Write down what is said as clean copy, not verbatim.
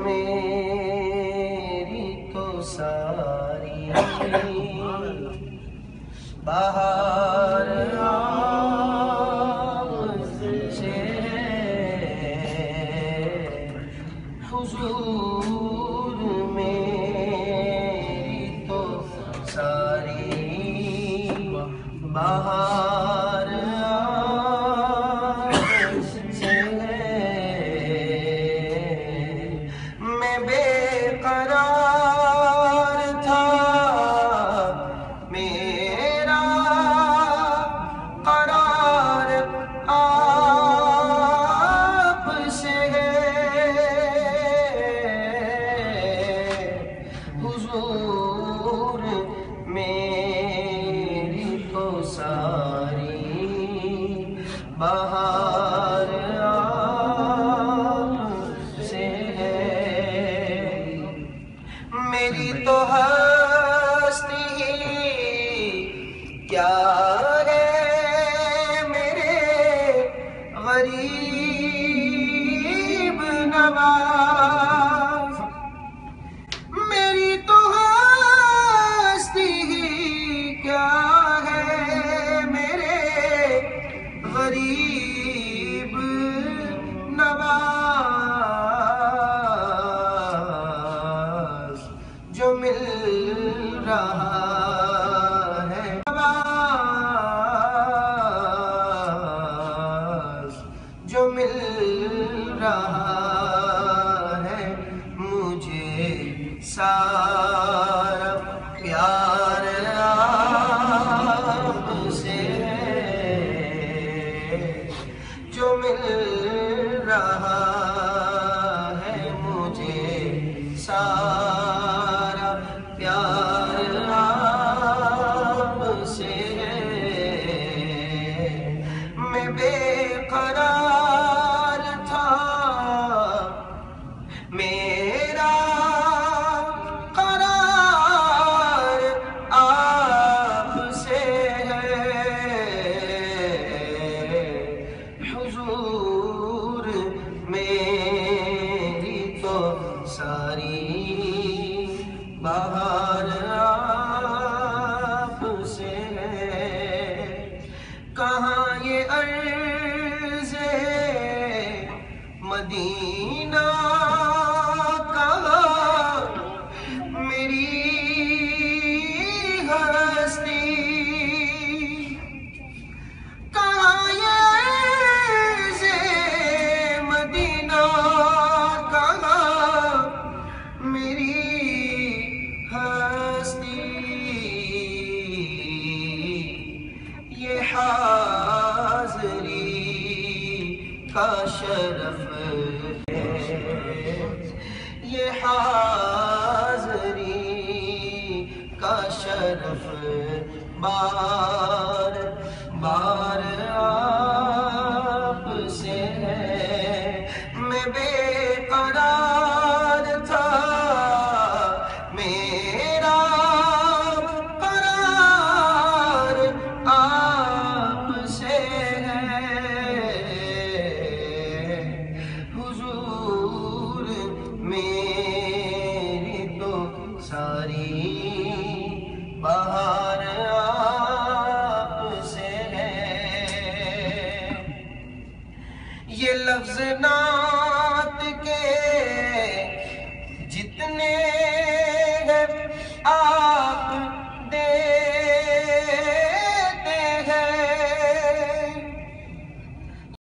میری تو ساری بہار آپ سے حضور میری تو ساری بہار آپ سے میں بے قرار تھا میرا قرار آپ سے ہے حضور میری تو ساری بہار آپ سے ہے میری تو ہستی کیا ہے میرے غریب نواز میری تو ہستی کیا ہے میرے غریب نواز جو مل رہا ہے نواز جو مل رہا ہے مجھے سارا پیار آپ سے ہے جو مل رہا ہے مجھے سارا پیار آپ سے ہے میں بے قرار تھا میرا قرار آپ سے ہے حضور میری تو ساری بہار آپ سے ہے کہاں یہ عرض مدینہ کہاں میری ہستی کہاں یہ عرض مدینہ کہاں میری ہستی یہ حاضری کا شرف ہے یہ حاضری کا شرف بار بار آپ سے ہے میں بے قرار تھا میرا قرار آپ سے ہے حضور میری تو ساری بہار آپ سے ہے یہ لفظ نعت کے جتنے